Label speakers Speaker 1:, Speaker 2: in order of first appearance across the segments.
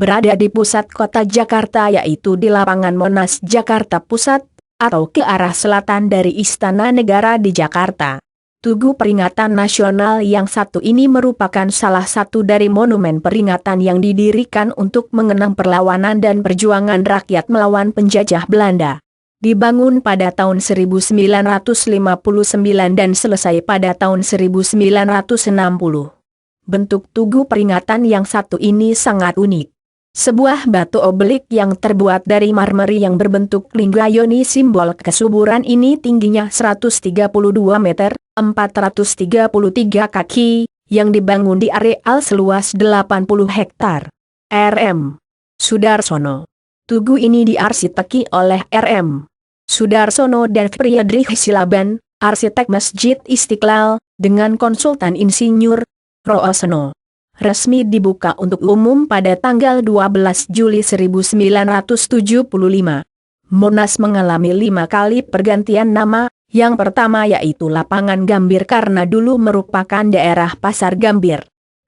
Speaker 1: berada di pusat kota Jakarta, yaitu di lapangan Monas Jakarta Pusat, atau ke arah selatan dari Istana Negara di Jakarta. Tugu peringatan nasional yang satu ini merupakan salah satu dari monumen peringatan yang didirikan untuk mengenang perlawanan dan perjuangan rakyat melawan penjajah Belanda. Dibangun pada tahun 1959 dan selesai pada tahun 1960. Bentuk tugu peringatan yang satu ini sangat unik. Sebuah batu oblik yang terbuat dari marmer yang berbentuk linggayoni, simbol kesuburan ini tingginya 132 meter, 433 kaki, yang dibangun di areal seluas 80 hektar. R.M. Sudarsono. Tugu ini diarsiteki oleh R.M. Sudarsono dan Friedrich Silaban, arsitek Masjid Istiqlal, dengan konsultan insinyur Rooseno. Resmi dibuka untuk umum pada tanggal 12 Juli 1975. Monas mengalami 5 kali pergantian nama, yang pertama yaitu Lapangan Gambir karena dulu merupakan daerah Pasar Gambir.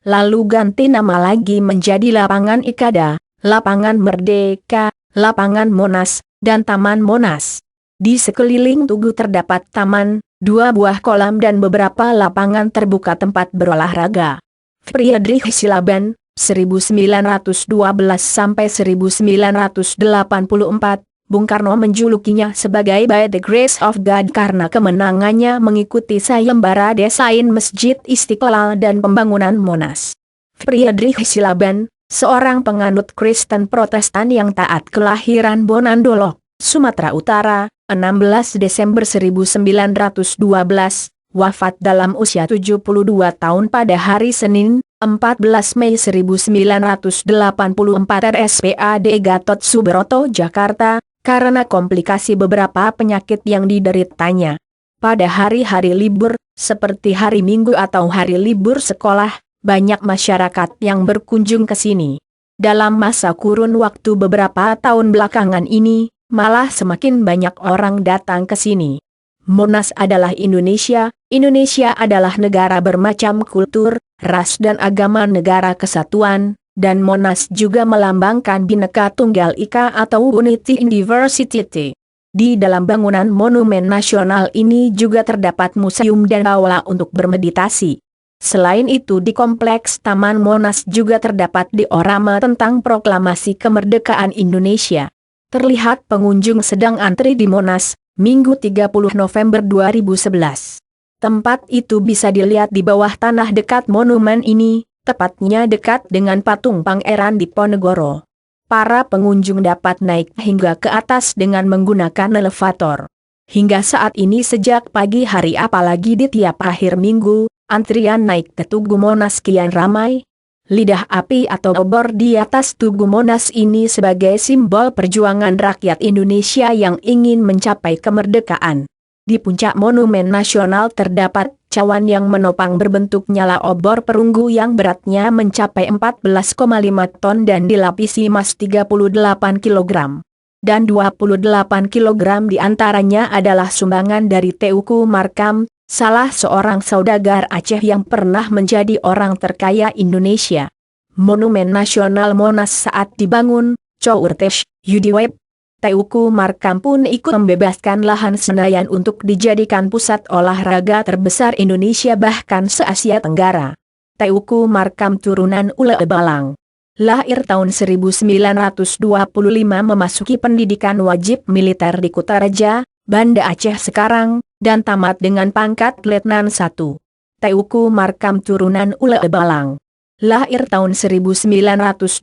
Speaker 1: Lalu ganti nama lagi menjadi Lapangan Ikada, Lapangan Merdeka, Lapangan Monas, dan Taman Monas. Di sekeliling tugu terdapat taman, 2 buah kolam dan beberapa lapangan terbuka tempat berolahraga. Friedrich Silaban, 1912 sampai 1984, Bung Karno menjulukinya sebagai By the Grace of God karena kemenangannya mengikuti sayembara desain Masjid Istiqlal dan pembangunan Monas. Friedrich Silaban, seorang penganut Kristen Protestan yang taat kelahiran Bonandolok, Sumatera Utara, 16 Desember 1912, wafat dalam usia 72 tahun pada hari Senin, 14 Mei 1984 RSPAD Gatot Subroto, Jakarta, karena komplikasi beberapa penyakit yang dideritanya. Pada hari-hari libur, seperti hari Minggu atau hari libur sekolah, banyak masyarakat yang berkunjung ke sini. Dalam masa kurun waktu beberapa tahun belakangan ini, malah semakin banyak orang datang ke sini. Monas adalah Indonesia, Indonesia adalah negara bermacam kultur, ras dan agama, negara kesatuan, dan Monas juga melambangkan Bhinneka Tunggal Ika atau Unity in Diversity. Di dalam bangunan monumen nasional ini juga terdapat museum dan aula untuk bermeditasi. Selain itu di kompleks Taman Monas juga terdapat diorama tentang proklamasi kemerdekaan Indonesia. Terlihat pengunjung sedang antri di Monas, Minggu 30 November 2011. Tempat itu bisa dilihat di bawah tanah dekat monumen ini, tepatnya dekat dengan patung Pangeran Diponegoro. Para pengunjung dapat naik hingga ke atas dengan menggunakan elevator. Hingga saat ini sejak pagi hari apalagi di tiap akhir minggu, antrian naik ke Tugu Monas kian ramai. Lidah api atau obor di atas Tugu Monas ini sebagai simbol perjuangan rakyat Indonesia yang ingin mencapai kemerdekaan. Di puncak monumen nasional terdapat cawan yang menopang berbentuk nyala obor perunggu yang beratnya mencapai 14,5 ton dan dilapisi emas 38 kg. Dan 28 kg diantaranya adalah sumbangan dari Teuku Markam, salah seorang saudagar Aceh yang pernah menjadi orang terkaya Indonesia. Monumen Nasional Monas saat dibangun, Courtesh, Yudiweb, Teuku Markam pun ikut membebaskan lahan Senayan untuk dijadikan pusat olahraga terbesar Indonesia bahkan se-Asia Tenggara. Teuku Markam turunan Ule Balang. Lahir tahun 1925 memasuki pendidikan wajib militer di Kutaraja, Banda Aceh sekarang, dan tamat dengan pangkat Letnan 1. Teuku Markam turunan Ule Balang. Lahir tahun 1925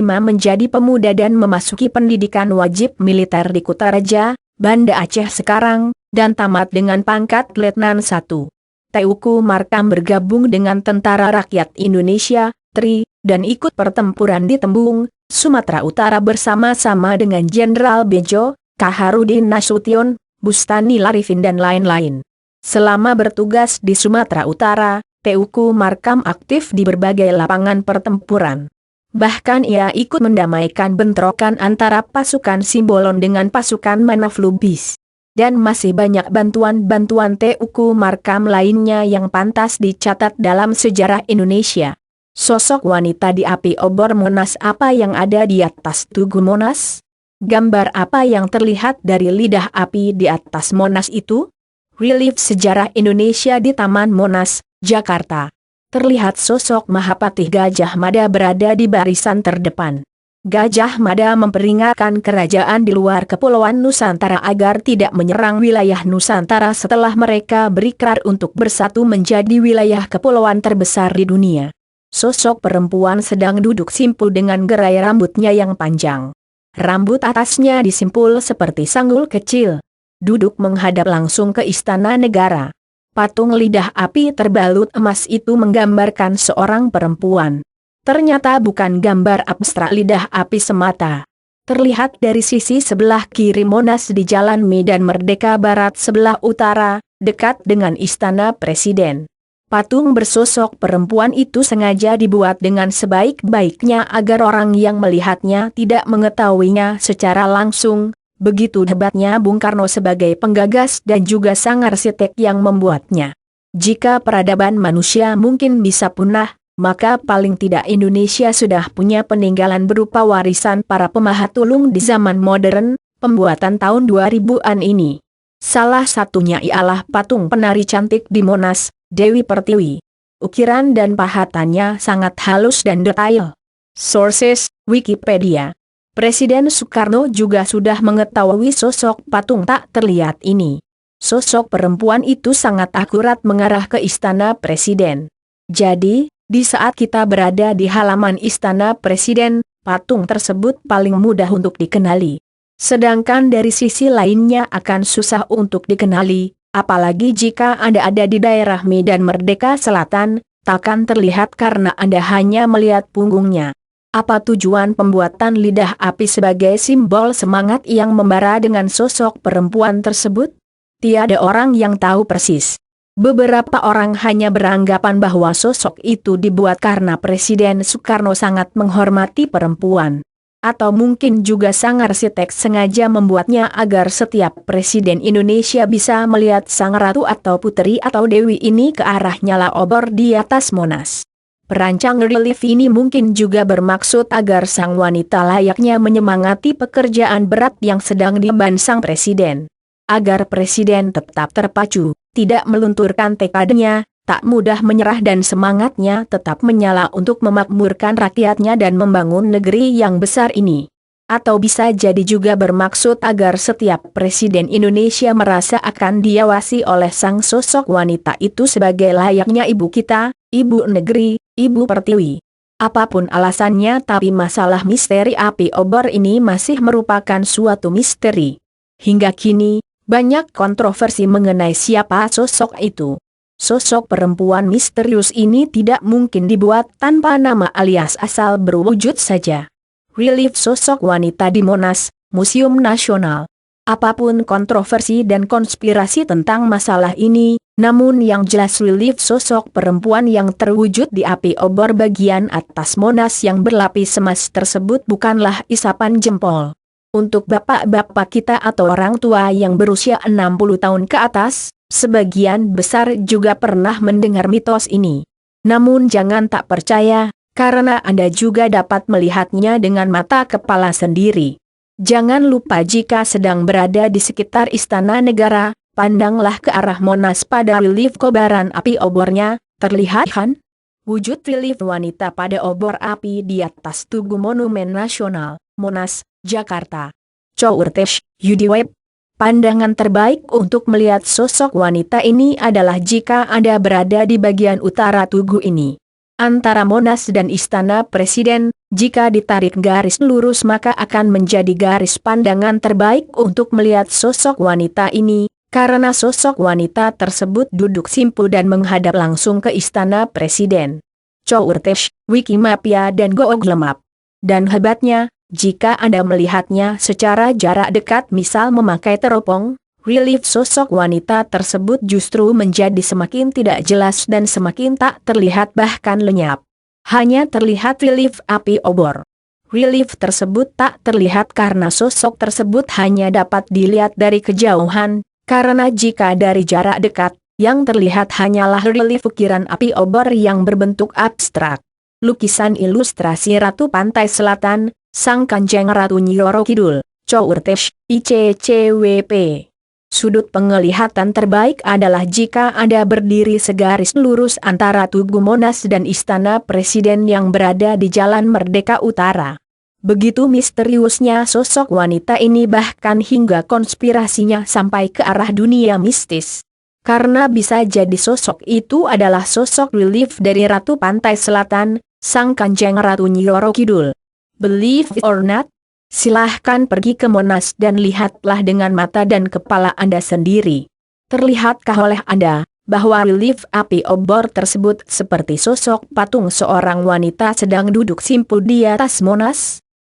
Speaker 1: menjadi pemuda dan memasuki pendidikan wajib militer di Kutaraja, Banda Aceh sekarang, dan tamat dengan pangkat Letnan 1. Teuku Markam bergabung dengan Tentara Rakyat Indonesia, TRI, dan ikut pertempuran di Tembung, Sumatera Utara bersama-sama dengan Jenderal Bejo, Kaharudin Nasution, Bustani Larifin dan lain-lain. Selama bertugas di Sumatera Utara, Teuku Markam aktif di berbagai lapangan pertempuran. Bahkan ia ikut mendamaikan bentrokan antara pasukan Simbolon dengan pasukan Manaf Lubis. Dan masih banyak bantuan-bantuan Teuku Markam lainnya yang pantas dicatat dalam sejarah Indonesia. Sosok wanita di api obor Monas, apa yang ada di atas Tugu Monas? Gambar apa yang terlihat dari lidah api di atas Monas itu? Relief sejarah Indonesia di Taman Monas, Jakarta. Terlihat sosok Mahapatih Gajah Mada berada di barisan terdepan. Gajah Mada memperingatkan kerajaan di luar Kepulauan Nusantara agar tidak menyerang wilayah Nusantara setelah mereka berikrar untuk bersatu menjadi wilayah kepulauan terbesar di dunia. Sosok perempuan sedang duduk simpul dengan gerai rambutnya yang panjang. Rambut atasnya disimpul seperti sanggul kecil. Duduk menghadap langsung ke Istana Negara. Patung lidah api terbalut emas itu menggambarkan seorang perempuan. Ternyata bukan gambar abstrak lidah api semata. Terlihat dari sisi sebelah kiri Monas di Jalan Medan Merdeka Barat sebelah utara, dekat dengan Istana Presiden. Patung bersosok perempuan itu sengaja dibuat dengan sebaik-baiknya agar orang yang melihatnya tidak mengetahuinya secara langsung. Begitu hebatnya Bung Karno sebagai penggagas dan juga sang arsitek yang membuatnya. Jika peradaban manusia mungkin bisa punah, maka paling tidak Indonesia sudah punya peninggalan berupa warisan para pemahat tulung di zaman modern, pembuatan tahun 2000-an ini. Salah satunya ialah patung penari cantik di Monas, Dewi Pertiwi. Ukiran dan pahatannya sangat halus dan detail. Sources, Wikipedia. Presiden Soekarno juga sudah mengetahui sosok patung tak terlihat ini. Sosok perempuan itu sangat akurat mengarah ke Istana Presiden. Jadi, di saat kita berada di halaman Istana Presiden, patung tersebut paling mudah untuk dikenali. Sedangkan dari sisi lainnya akan susah untuk dikenali. Apalagi jika Anda ada di daerah Medan Merdeka Selatan, takkan terlihat karena Anda hanya melihat punggungnya. Apa tujuan pembuatan lidah api sebagai simbol semangat yang membara dengan sosok perempuan tersebut? Tiada orang yang tahu persis. Beberapa orang hanya beranggapan bahwa sosok itu dibuat karena Presiden Soekarno sangat menghormati perempuan. Atau mungkin juga sang arsitek sengaja membuatnya agar setiap presiden Indonesia bisa melihat sang ratu atau putri atau dewi ini ke arah nyala obor di atas Monas. Perancang relief ini mungkin juga bermaksud agar sang wanita layaknya menyemangati pekerjaan berat yang sedang diemban sang presiden. Agar presiden tetap terpacu, tidak melunturkan tekadnya, tak mudah menyerah dan semangatnya tetap menyala untuk memakmurkan rakyatnya dan membangun negeri yang besar ini. Atau bisa jadi juga bermaksud agar setiap presiden Indonesia merasa akan diawasi oleh sang sosok wanita itu sebagai layaknya ibu kita, ibu negeri, ibu pertiwi. Apapun alasannya, tapi masalah misteri api obor ini masih merupakan suatu misteri. Hingga kini, banyak kontroversi mengenai siapa sosok itu. Sosok perempuan misterius ini tidak mungkin dibuat tanpa nama alias asal berwujud saja. Relief sosok wanita di Monas, Museum Nasional. Apapun kontroversi dan konspirasi tentang masalah ini, namun yang jelas relief sosok perempuan yang terwujud di api obor bagian atas Monas yang berlapis emas tersebut bukanlah isapan jempol. Untuk bapak-bapak kita atau orang tua yang berusia 60 tahun ke atas, sebagian besar juga pernah mendengar mitos ini. Namun jangan tak percaya, karena Anda juga dapat melihatnya dengan mata kepala sendiri. Jangan lupa jika sedang berada di sekitar Istana Negara, pandanglah ke arah Monas pada relief kobaran api obornya, terlihat kan? Wujud relief wanita pada obor api di atas Tugu Monumen Nasional, Monas, Jakarta. Courtesh, Yudi Web. Pandangan terbaik untuk melihat sosok wanita ini adalah jika Anda berada di bagian utara tugu ini. Antara Monas dan Istana Presiden, jika ditarik garis lurus maka akan menjadi garis pandangan terbaik untuk melihat sosok wanita ini, karena sosok wanita tersebut duduk simpul dan menghadap langsung ke Istana Presiden. Courtesh, Wikimapia dan Google Map. Dan hebatnya, jika Anda melihatnya secara jarak dekat misal memakai teropong, relief sosok wanita tersebut justru menjadi semakin tidak jelas dan semakin tak terlihat bahkan lenyap. Hanya terlihat relief api obor. Relief tersebut tak terlihat karena sosok tersebut hanya dapat dilihat dari kejauhan, karena jika dari jarak dekat, yang terlihat hanyalah relief ukiran api obor yang berbentuk abstrak. lukisan ilustrasi Ratu Pantai Selatan, Sang Kanjeng Ratu Nyi Roro Kidul, Courtesh, ICCWP. Sudut penglihatan terbaik adalah jika Anda berdiri segaris lurus antara Tugu Monas dan Istana Presiden yang berada di Jalan Merdeka Utara. Begitu misteriusnya sosok wanita ini, bahkan hingga konspirasinya sampai ke arah dunia mistis. Karena bisa jadi sosok itu adalah sosok relief dari Ratu Pantai Selatan, Sang Kanjeng Ratu Nyi Roro Kidul. Believe it or not? Silahkan pergi ke Monas dan lihatlah dengan mata dan kepala Anda sendiri. Terlihatkah oleh Anda bahwa relief api obor tersebut seperti sosok patung seorang wanita sedang duduk simpul di atas Monas?